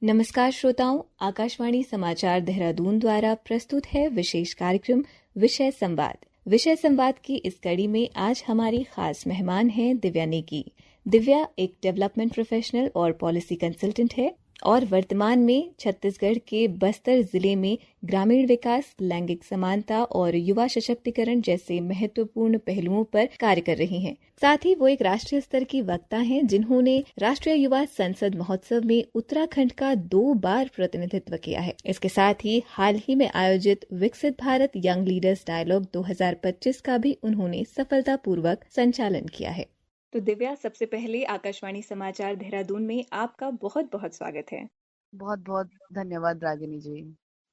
नमस्कार श्रोताओं, आकाशवाणी समाचार देहरादून द्वारा प्रस्तुत है विशेष कार्यक्रम विषय संवाद। विषय संवाद की इस कड़ी में आज हमारी खास मेहमान हैं दिव्या नेगी। दिव्या एक डेवलपमेंट प्रोफेशनल और पॉलिसी कंसल्टेंट है और वर्तमान में छत्तीसगढ़ के बस्तर जिले में ग्रामीण विकास, लैंगिक समानता और युवा सशक्तिकरण जैसे महत्वपूर्ण पहलुओं पर कार्य कर रही हैं। साथ ही वो एक राष्ट्रीय स्तर की वक्ता हैं जिन्होंने राष्ट्रीय युवा संसद महोत्सव में उत्तराखंड का 2 बार प्रतिनिधित्व किया है। इसके साथ ही हाल ही में आयोजित विकसित भारत यंग लीडर्स डायलॉग 2025 का भी उन्होंने सफलतापूर्वक संचालन किया है। तो दिव्या, सबसे पहले आकाशवाणी समाचार देहरादून में आपका बहुत बहुत स्वागत है। बहुत बहुत धन्यवाद रागिनी जी।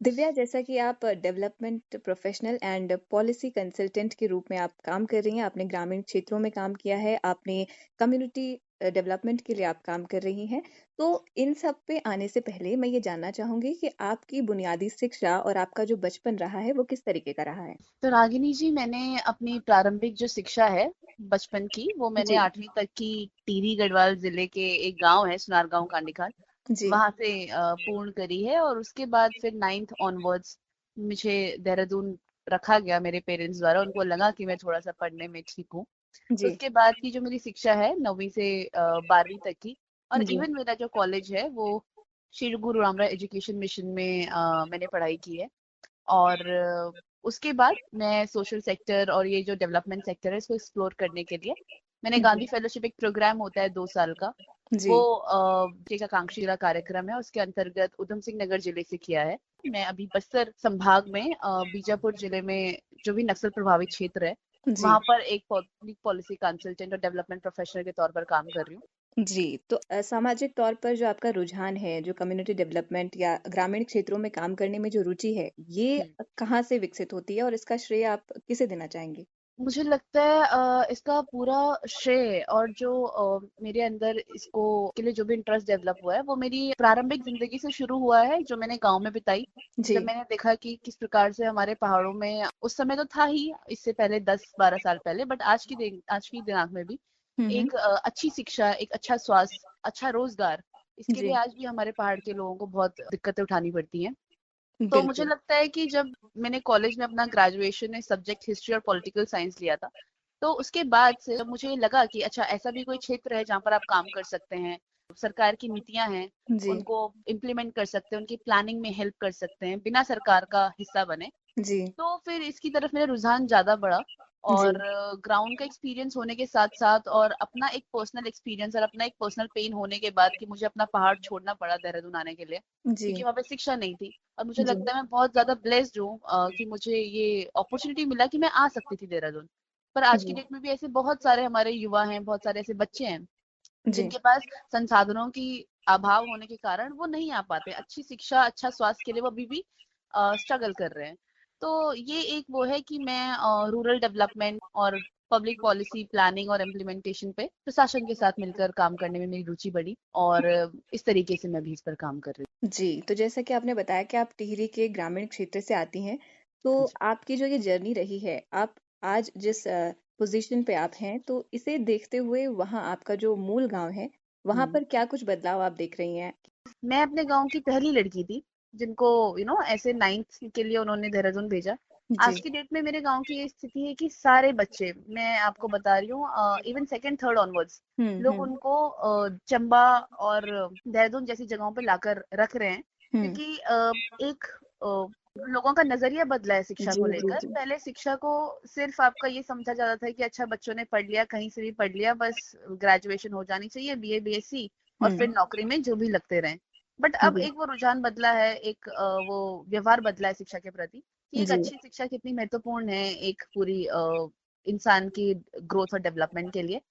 दिव्या, जैसा कि आप development professional and policy consultant के रूप में आप काम कर रही हैं, आपने ग्रामीण क्षेत्रों में काम किया है, आपने कम्युनिटी डेवलपमेंट के लिए आप काम कर रही हैं। तो इन सब पे आने से पहले मैं ये जानना चाहूंगी कि आपकी बुनियादी शिक्षा और आपका जो बचपन रहा है वो किस तरीके का रहा है? तो रागिनी जी, मैंने अपनी प्रारंभिक जो शिक्षा है बचपन की, वो मैंने जी 8वीं तक की टिहरी गढ़वाल जिले के एक गांव है सुनार गांव कांडीखाल, जी वहां से पूर्ण करी है। और उसके बाद फिर 9th ऑनवर्ड्स मुझे देहरादून रखा गया मेरे पेरेंट्स द्वारा। उनको लगा कि मैं थोड़ा सा पढ़ने में ठीक हूँ। तो जी उसके बाद की जो मेरी शिक्षा है 9वीं से 12वीं तक की, और जी इवन मेरा जो कॉलेज है वो श्री गुरु रामराय एजुकेशन मिशन में मैंने पढ़ाई की है। और उसके बाद मैं सोशल सेक्टर और ये जो डेवलपमेंट सेक्टर है इसको एक्सप्लोर करने के लिए मैंने जी गांधी फेलोशिप, एक प्रोग्राम होता है 2 साल का, जी वो एक आकांक्षी जिला कार्यक्रम है, उसके अंतर्गत उधम सिंह नगर जिले से किया है। मैं अभी बस्तर संभाग में बीजापुर जिले में जो भी नक्सल प्रभावित क्षेत्र है जी वहां पर एक पब्लिक पॉलिसी कंसल्टेंट और डेवलपमेंट प्रोफेशनल के तौर पर काम कर रही हूँ। जी। तो सामाजिक तौर पर जो आपका रुझान है, जो कम्युनिटी डेवलपमेंट या ग्रामीण क्षेत्रों में काम करने में जो रुचि है, ये हम्म। कहाँ से विकसित होती है और इसका श्रेय आप किसे देना चाहेंगे? मुझे लगता है इसका पूरा श्रेय और जो मेरे अंदर इसको के लिए जो भी इंटरेस्ट डेवलप हुआ है वो मेरी प्रारंभिक जिंदगी से शुरू हुआ है, जो मैंने गांव में बिताई। जी जब मैंने देखा कि किस प्रकार से हमारे पहाड़ों में उस समय तो था ही, इससे पहले 10-12 साल पहले, बट आज की दिनांक में भी हम्म। एक अच्छी शिक्षा, एक अच्छा स्वास्थ्य, अच्छा रोजगार, इसके लिए जी आज भी हमारे पहाड़ के लोगों को बहुत दिक्कतें उठानी पड़ती हैं। तो मुझे बिल्कुल। लगता है कि जब मैंने कॉलेज में अपना ग्रेजुएशन में सब्जेक्ट हिस्ट्री और पॉलिटिकल साइंस लिया था, तो उसके बाद से जब मुझे लगा कि अच्छा ऐसा भी कोई क्षेत्र है जहाँ पर आप काम कर सकते हैं, सरकार की नीतियां हैं जी उनको इम्प्लीमेंट कर सकते हैं, उनकी प्लानिंग में हेल्प कर सकते हैं बिना सरकार का हिस्सा बने, जी तो फिर इसकी तरफ मेरा रुझान ज्यादा बढ़ा। जी और ग्राउंड का एक्सपीरियंस होने के साथ साथ और अपना एक पर्सनल एक्सपीरियंस और अपना एक पर्सनल पेन होने के बाद कि मुझे अपना पहाड़ छोड़ना पड़ा देहरादून आने के लिए, जी क्योंकि वहाँ पे शिक्षा नहीं थी। और मुझे जी लगता है मैं बहुत ज्यादा ब्लेस्ड हूँ कि मुझे ये अपॉर्चुनिटी मिला कि मैं आ सकती थी देहरादून। पर आज की जी डेट में भी ऐसे बहुत सारे हमारे युवा हैं, बहुत सारे ऐसे बच्चे हैं जी जिनके पास संसाधनों की अभाव होने के कारण वो नहीं आ पाते अच्छी शिक्षा, अच्छा स्वास्थ्य के लिए, वो अभी भी स्ट्रगल कर रहे हैं। तो ये एक वो है कि मैं रूरल डेवलपमेंट और पब्लिक पॉलिसी प्लानिंग और इम्प्लीमेंटेशन पे प्रशासन के साथ मिलकर काम करने में मेरी रुचि बढ़ी, और इस तरीके से मैं भी इस पर काम कर रही जी। तो जैसा कि आपने बताया कि आप टिहरी के ग्रामीण क्षेत्र से आती हैं, तो हूँ। आपकी जो ये जर्नी रही है, आप आज जिस पोजीशन पे आप हैं, तो इसे देखते हुए वहाँ आपका जो मूल गांव है, वहाँ जी। पर क्या कुछ बदलाव आप देख रही हैं? मैं अपने गांव की पहली लड़की थी जिनको ऐसे 9th के लिए उन्होंने देहरादून भेजा। जी आज की डेट में मेरे गांव की ये स्थिति है कि सारे बच्चे, मैं आपको बता रही हूँ, इवन सेकंड थर्ड ऑनवर्ड्स लोग हम्म। उनको चंबा और देहरादून जैसी जगहों पे लाकर रख रहे हैं, हम्म। क्योंकि एक लोगों का नजरिया बदला है शिक्षा जी को जी लेकर। जी पहले शिक्षा को सिर्फ आपका ये समझा जाता था कि अच्छा बच्चों ने पढ़ लिया, कहीं से भी पढ़ लिया, बस ग्रेजुएशन हो जानी चाहिए, बीए बीएससी, और फिर हम्म। नौकरी में जो भी लगते रहे। बट अब जी एक वो रुझान बदला है, एक वो व्यवहार बदला है शिक्षा के प्रति, कि एक जी अच्छी शिक्षा कितनी महत्वपूर्ण है एक पूरी इंसान की ग्रोथ और डेवलपमेंट के लिए।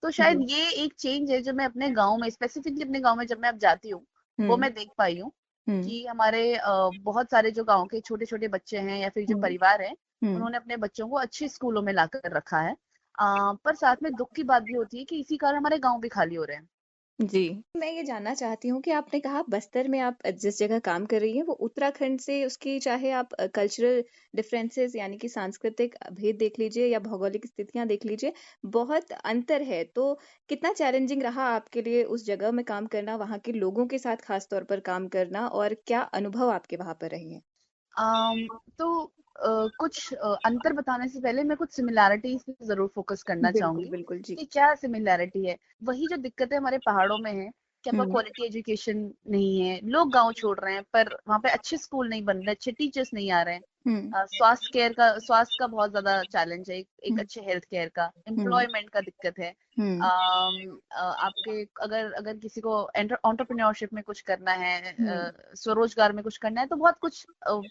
तो शायद जी ये एक चेंज है जो मैं अपने गांव में, स्पेसिफिकली अपने गांव में जब मैं अब जाती हूँ, वो हम्म मैं देख पाई हूँ हम्म कि हमारे बहुत सारे जो गांव के छोटे छोटे बच्चे हैं या फिर जो हम्म परिवार हैं, हम्म उन्होंने अपने बच्चों को अच्छे स्कूलों में लाकर रखा है। पर साथ में दुख की बात भी होती है कि इसी कारण हमारे गांव भी खाली हो रहे हैं। जी, मैं ये जानना चाहती हूँ कि आपने कहा बस्तर में आप जिस जगह काम कर रही हैं वो उत्तराखंड से उसकी चाहे आप कल्चरल डिफरेंसेस यानी कि सांस्कृतिक भेद देख लीजिए या भौगोलिक स्थितियाँ देख लीजिए, बहुत अंतर है। तो कितना चैलेंजिंग रहा आपके लिए उस जगह में काम करना, वहाँ के लोगों के साथ खास तौर पर काम करना और क्या अनुभव आपके वहाँ पर रहे हैं? अम, तो कुछ अंतर बताने से पहले मैं कुछ सिमिलैरिटीज पे जरूर फोकस करना बिल्कुल, चाहूंगी बिल्कुल, जी। कि क्या सिमिलैरिटी है। वही जो दिक्कतें हमारे पहाड़ों में है कि आपका हुँ, क्वालिटी एजुकेशन नहीं है, लोग गांव छोड़ रहे हैं पर वहाँ पे अच्छे स्कूल नहीं बन रहे, अच्छे टीचर्स नहीं आ रहे हैं। हुँ, स्वास्थ्य का बहुत ज्यादा चैलेंज है, एक हुँ, अच्छे हेल्थ केयर का, हुँ, एम्प्लॉयमेंट का दिक्कत है। हुँ, आपके अगर अगर किसी को एंटरप्रेन्योरशिप में कुछ करना है, हुँ, स्वरोजगार में कुछ करना है, तो बहुत कुछ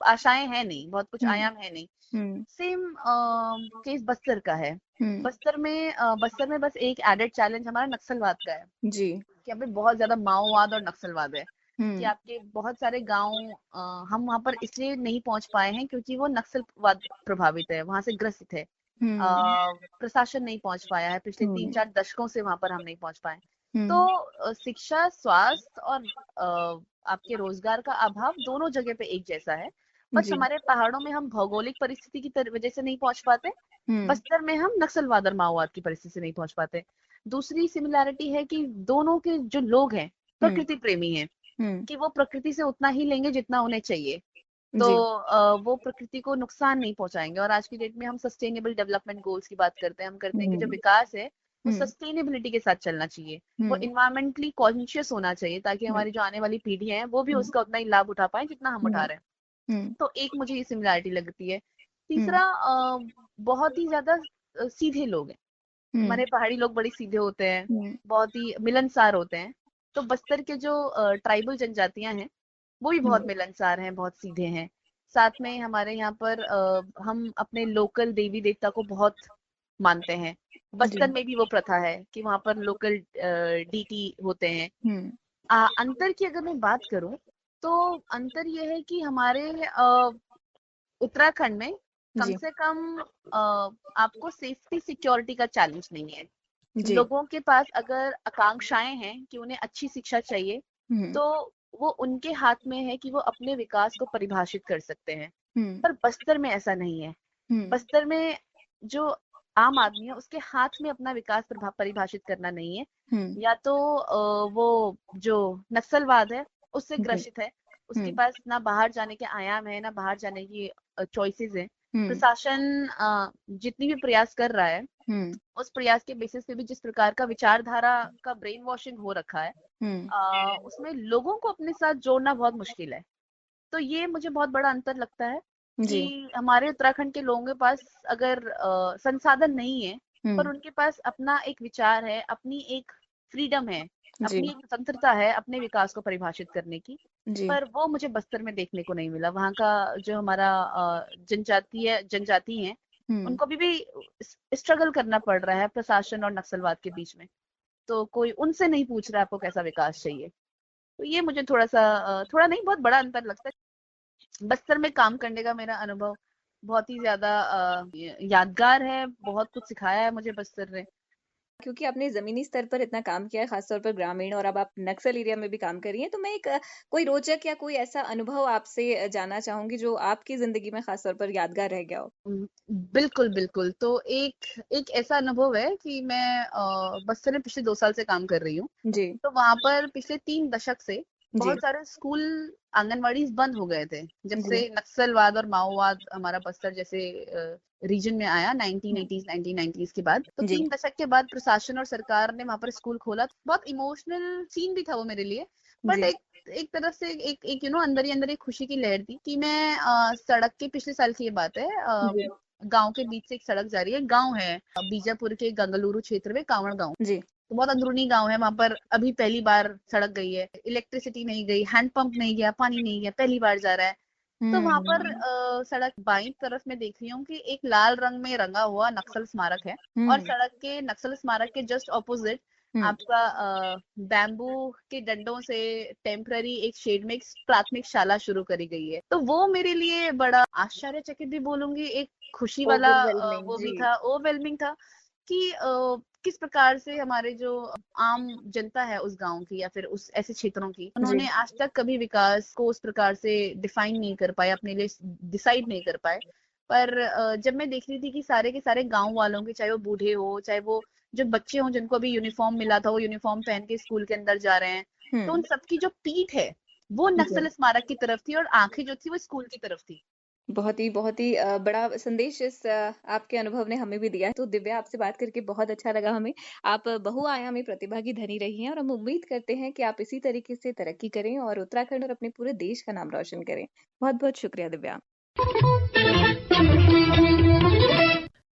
आशाएं हैं नहीं, बहुत कुछ हुँ, आयाम है नहीं। हुँ, सेम केस बस्तर का है। हुँ, बस्तर में बस एक एडेड चैलेंज हमारा नक्सलवाद का है जी। कि यहाँ पे बहुत ज्यादा माओवाद और नक्सलवाद है। कि हुँ, आपके बहुत सारे गांव हम वहां पर इसलिए नहीं पहुंच पाए हैं क्योंकि वो नक्सलवाद प्रभावित है, वहां से ग्रसित है। हुँ, प्रशासन नहीं पहुंच पाया है, पिछले तीन हुँ, चार दशकों से वहां पर हम नहीं पहुंच पाए। तो हुँ, शिक्षा, स्वास्थ्य और आपके रोजगार का अभाव दोनों जगह पे एक जैसा है। बस जी। हमारे पहाड़ों में हम भौगोलिक परिस्थिति की वजह से नहीं पहुंच पाते, हुँ, बस्तर में हम नक्सलवाद और माओवाद की परिस्थिति से नहीं पहुंच पाते। दूसरी सिमिलैरिटी है कि दोनों के जो लोग हैं हुँ, प्रकृति प्रेमी हैं, हुँ, कि वो प्रकृति से उतना ही लेंगे जितना उन्हें चाहिए। तो जी। वो प्रकृति को नुकसान नहीं पहुंचाएंगे। और आज की डेट में हम सस्टेनेबल डेवलपमेंट गोल्स की बात करते हैं, हम करते हैं कि जो हुँ, विकास है वो हुँ, सस्टेनेबिलिटी के साथ चलना चाहिए, वो हुँ, इन्वायरमेंटली कॉन्शियस होना चाहिए, ताकि हुँ, हमारी जो आने वाली पीढ़ी है वो भी हुँ, उसका उतना ही लाभ उठा पाए जितना हम उठा हुँ, रहे हैं। हुँ, तो एक मुझे ये सिमिलैरिटी लगती है। हुँ, तीसरा, बहुत ही ज्यादा सीधे लोग हैं। हुँ, हमारे पहाड़ी लोग बड़े सीधे होते हैं, हुँ, बहुत ही मिलनसार होते हैं। तो बस्तर के जो ट्राइबल जनजातियां हैं वो भी बहुत हुँ, मिलनसार हैं, बहुत सीधे हैं। साथ में हमारे यहाँ पर हम अपने लोकल देवी देवता को बहुत मानते हैं। जी। बस्तर में भी वो प्रथा है कि वहाँ पर लोकल डीटी होते हैं। हुँ, अंतर की अगर मैं बात करूं तो अंतर ये है कि हमारे उत्तराखंड में कम जी, से कम आपको सेफ्टी सिक्योरिटी का चैलेंज नहीं है। जी। लोगों के पास अगर आकांक्षाएं हैं कि उन्हें अच्छी शिक्षा चाहिए, हुँ, तो वो उनके हाथ में है कि वो अपने विकास को परिभाषित कर सकते हैं। हुँ, पर बस्तर में ऐसा नहीं है। हुँ, बस्तर में जो आम आदमी है उसके हाथ में अपना विकास परिभाषित करना नहीं है। हुँ, या तो वो जो नक्सलवाद है उससे जी। ग्रसित है, उसके हुँ, पास ना बाहर जाने के आयाम है, ना बाहर जाने की चॉइसेस है। हुँ, प्रशासन जितनी भी प्रयास कर रहा है, हुँ, उस प्रयास के बेसिस पे भी जिस प्रकार का विचारधारा का ब्रेन वॉशिंग हो रखा है, हुँ, उसमें लोगों को अपने साथ जोड़ना बहुत मुश्किल है। तो ये मुझे बहुत बड़ा अंतर लगता है जी। कि हमारे उत्तराखंड के लोगों के पास अगर संसाधन नहीं है, पर हुँ, उनके पास अपना एक विचार है, अपनी एक फ्रीडम है, जी, अपनी एक स्वतंत्रता है अपने विकास को परिभाषित करने की। जी। पर वो मुझे बस्तर में देखने को नहीं मिला। वहाँ का जो हमारा जनजाति है, हुँ। उनको भी स्ट्रगल करना पड़ रहा है प्रशासन और नक्सलवाद के बीच में। तो कोई उनसे नहीं पूछ रहा है आपको कैसा विकास चाहिए। तो ये मुझे थोड़ा सा थोड़ा नहीं, बहुत बड़ा अंतर लगता है। बस्तर में काम करने का मेरा अनुभव बहुत ही ज्यादा यादगार है, बहुत कुछ सिखाया है मुझे बस्तर ने। क्योंकि आपने ज़मीनी स्तर पर इतना काम किया है, ख़ास तौर पर ग्रामीण और अब आप नक्सल एरिया में भी काम कर रही हैं, तो मैं एक कोई रोचक या कोई ऐसा अनुभव आपसे जानना चाहूँगी जो आपकी ज़िंदगी में ख़ास तौर पर यादगार रह गया हो? उम, बिल्कुल, बिल्कुल। तो एक एक ऐसा अनुभव है कि मैं बस्तर में पिछले 2 साल से काम कर रही हूँ। जी, तो वहाँ पर पिछले 3 दशक से जी, बहुत सारे स्कूल, आंगनवाड़ी बंद हो गए थे। जब जी, से नक्सलवाद और माओवाद हमारा बस्तर जैसे रीजन में आया हुँ, 1980s 1990s के बाद, तो जी, 3 दशक के बाद प्रशासन और सरकार ने वहाँ पर स्कूल खोला। बहुत इमोशनल सीन भी था वो मेरे लिए। बट जी, एक एक तरफ से एक एक अंदर ही अंदर एक खुशी की लहर थी कि मैं सड़क के पिछले साल की ये बात है, जी, गाँव के बीच से एक सड़क जा रही है। गाँव है बीजापुर के गंगलुरु क्षेत्र में कांवड़ गाँव। जी, तो बहुत अंदरूनी गाँव है, वहाँ पर अभी पहली बार सड़क गई है, इलेक्ट्रिसिटी नहीं गई, हैंडपंप नहीं गया, पानी नहीं गया, पहली बार जा रहा है। तो वहाँ पर हुँ, सड़क बाईं तरफ में देख रही हूँ कि एक लाल रंग में रंगा हुआ नक्सल स्मारक है, और हुँ, सड़क के नक्सल स्मारक के जस्ट ऑपोजिट हुँ, आपका बैम्बू के डंडों से टेम्पररी एक शेड में एक प्राथमिक शाला शुरू करी गई है। तो वो मेरे लिए बड़ा आश्चर्यचकित भी बोलूंगी, एक खुशी वाला ओवरवेलमिंग वो भी जी, था, ओवरवेलमिंग था कि किस प्रकार से हमारे जो आम जनता है उस गांव की या फिर उस ऐसे क्षेत्रों की, उन्होंने आज तक कभी विकास को उस प्रकार से डिफाइन नहीं कर पाए, अपने लिए डिसाइड नहीं कर पाए। पर जब मैं देख रही थी कि सारे के सारे गांव वालों के, चाहे वो बूढ़े हो, चाहे वो जो बच्चे हों जिनको अभी यूनिफॉर्म मिला था, वो यूनिफॉर्म पहन के स्कूल के अंदर जा रहे हैं, तो उन सबकी जो पीठ है वो नक्सल स्मारक की तरफ थी और आंखें जो थी वो स्कूल की तरफ थी। बहुत ही बड़ा संदेश इस आपके अनुभव ने हमें भी दिया है। तो दिव्या, आपसे बात करके बहुत अच्छा लगा हमें। आप बहुआयामी प्रतिभा की धनी रही हैं और हम उम्मीद करते हैं कि आप इसी तरीके से तरक्की करें और उत्तराखंड और अपने पूरे देश का नाम रोशन करें। बहुत-बहुत शुक्रिया दिव्या।